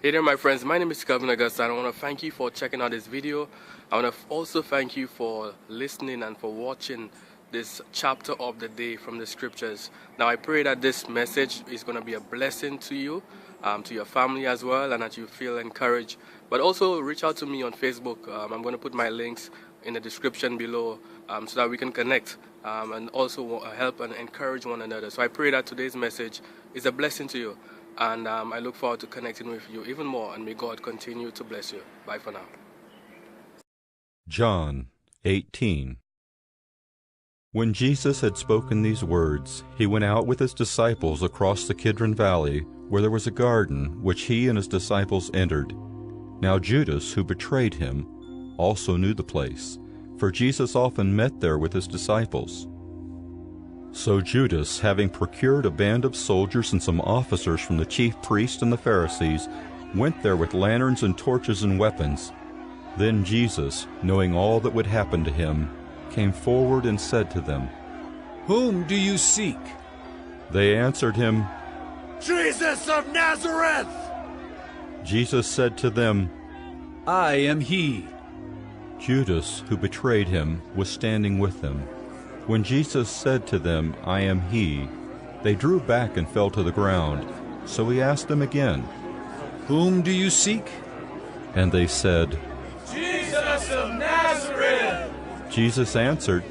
Hey there my friends, my name is Kevin Augusta and I want to thank you for checking out this video. I want to also thank you for listening and for watching this chapter of the day from the scriptures. Now I pray that this message is going to be a blessing to you, to your family as well, and that you feel encouraged. But also reach out to me on Facebook. I'm going to put my links in the description below so that we can connect and also help and encourage one another. So I pray that today's message is a blessing to you. And I look forward to connecting with you even more, and may God continue to bless you. Bye for now. John 18. When Jesus had spoken these words, he went out with his disciples across the Kidron Valley, where there was a garden, which he and his disciples entered. Now Judas, who betrayed him, also knew the place, for Jesus often met there with his disciples. So Judas, having procured a band of soldiers and some officers from the chief priests and the Pharisees, went there with lanterns and torches and weapons. Then Jesus, knowing all that would happen to him, came forward and said to them, "Whom do you seek?" They answered him, "Jesus of Nazareth!" Jesus said to them, "I am he." Judas, who betrayed him, was standing with them. When Jesus said to them, "I am he," they drew back and fell to the ground. So he asked them again, "Whom do you seek?" And they said, "Jesus of Nazareth!" Jesus answered,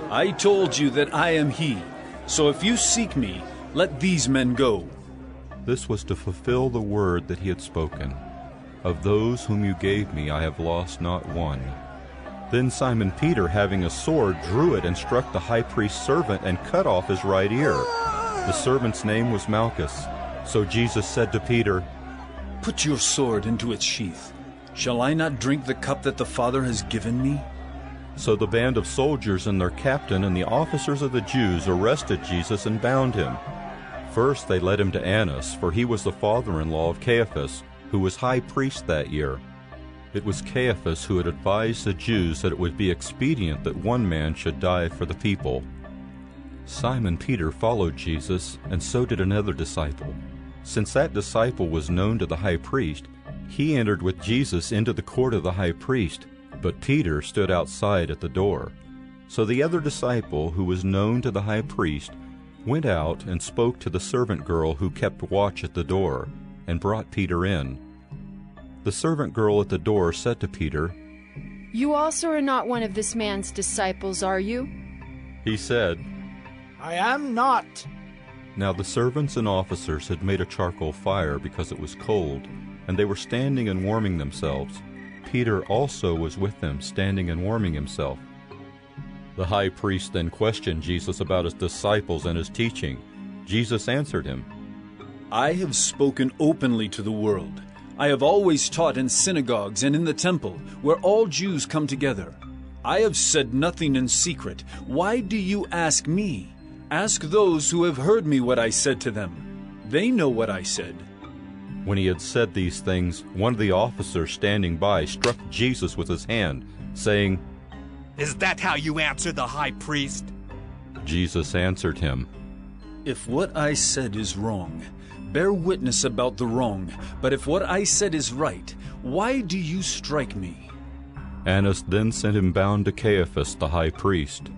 "I told you that I am he. So if you seek me, let these men go." This was to fulfill the word that he had spoken. Of those whom you gave me, I have lost not one. Then Simon Peter, having a sword, drew it and struck the high priest's servant and cut off his right ear. The servant's name was Malchus. So Jesus said to Peter, "Put your sword into its sheath. Shall I not drink the cup that the Father has given me?" So the band of soldiers and their captain and the officers of the Jews arrested Jesus and bound him. First they led him to Annas, for he was the father-in-law of Caiaphas, who was high priest that year. It was Caiaphas who had advised the Jews that it would be expedient that one man should die for the people. Simon Peter followed Jesus, and so did another disciple. Since that disciple was known to the high priest, he entered with Jesus into the court of the high priest, but Peter stood outside at the door. So the other disciple, who was known to the high priest, went out and spoke to the servant girl who kept watch at the door, and brought Peter in. The servant girl at the door said to Peter, "You also are not one of this man's disciples, are you?" He said, "I am not." Now the servants and officers had made a charcoal fire because it was cold, and they were standing and warming themselves. Peter also was with them, standing and warming himself. The high priest then questioned Jesus about his disciples and his teaching. Jesus answered him, "I have spoken openly to the world. I have always taught in synagogues and in the temple, where all Jews come together. I have said nothing in secret. Why do you ask me? Ask those who have heard me what I said to them. They know what I said." When he had said these things, one of the officers standing by struck Jesus with his hand, saying, "Is that how you answer the high priest?" Jesus answered him, "If what I said is wrong, bear witness about the wrong. But if what I said is right, why do you strike me?" Annas then sent him bound to Caiaphas the high priest.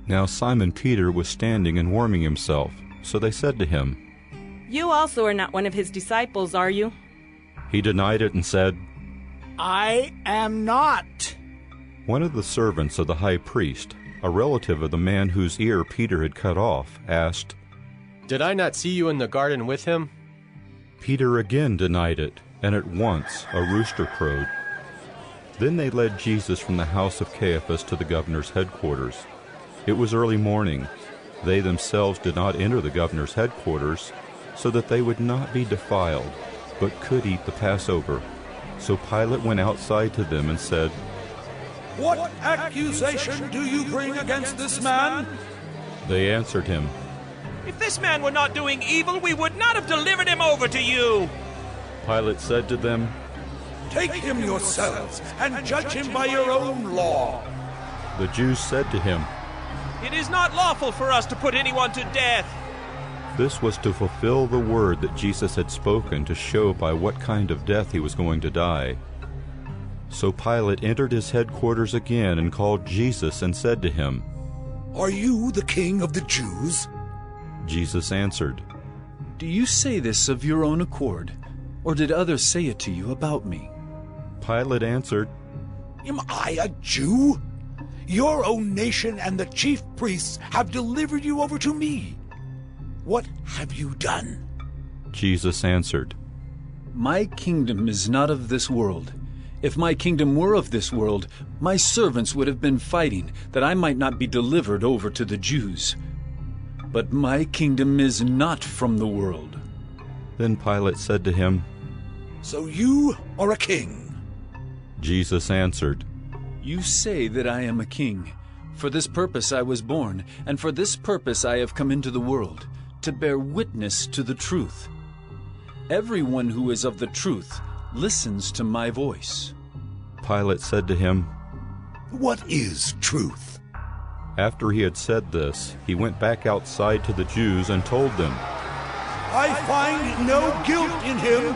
Now Simon Peter was standing and warming himself. So they said to him, "You also are not one of his disciples, are you?" He denied it and said, "I am not." One of the servants of the high priest, a relative of the man whose ear Peter had cut off, asked, "Did I not see you in the garden with him?" Peter again denied it, and at once a rooster crowed. Then they led Jesus from the house of Caiaphas to the governor's headquarters. It was early morning. They themselves did not enter the governor's headquarters, so that they would not be defiled, but could eat the Passover. So Pilate went outside to them and said, "What accusation do you bring against this man?" They answered him, "If this man were not doing evil, we would not have delivered him over to you." Pilate said to them, "Take him yourselves and judge him by your own law." The Jews said to him, "It is not lawful for us to put anyone to death." This was to fulfill the word that Jesus had spoken to show by what kind of death he was going to die. So Pilate entered his headquarters again and called Jesus and said to him, "Are you the king of the Jews?" Jesus answered, Do you say this of your own accord, or did others say it to you about me? Pilate answered, "Am I a Jew? Your own nation and the chief priests have delivered you over to me. What have you done?" Jesus answered, My kingdom is not of this world. If my kingdom were of this world, my servants would have been fighting that I might not be delivered over to the Jews. But my kingdom is not from the world. Then Pilate said to him, "So you are a king?" Jesus answered, You say that I am a king. For this purpose I was born, and for this purpose I have come into the world, to bear witness to the truth. Everyone who is of the truth listens to my voice. Pilate said to him, "What is truth?" After he had said this, he went back outside to the Jews and told them, "I find no guilt in him,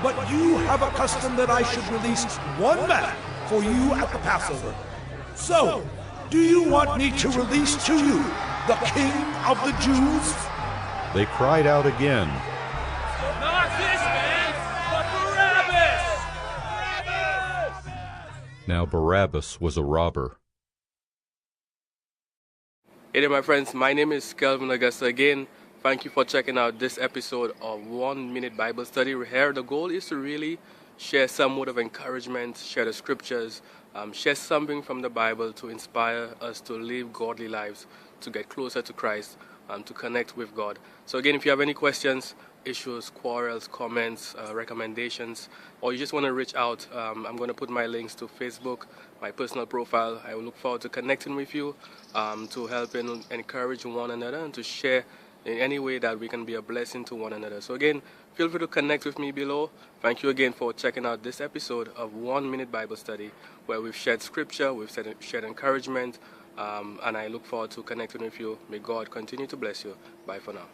but you have a custom that I should release one man for you at the Passover. So, do you want me to release to you the King of the Jews?" They cried out again, Not this man, but Barabbas! Now Barabbas was a robber. Hey there, my friends. My name is Kelvin Augusta again. Thank you for checking out this episode of 1 Minute Bible Study. Here, the goal is to really share some word of encouragement, share the scriptures, share something from the Bible to inspire us to live godly lives, to get closer to Christ, to connect with God. So again, if you have any questions, issues, quarrels, comments, recommendations, or you just want to reach out, I'm going to put my links to Facebook, my personal profile. I will look forward to connecting with you, to help and encourage one another and to share in any way that we can be a blessing to one another. So again, feel free to connect with me below. Thank you again for checking out this episode of 1 Minute Bible Study, where we've shared scripture, we've shared encouragement, and I look forward to connecting with you. May God continue to bless you. Bye for now.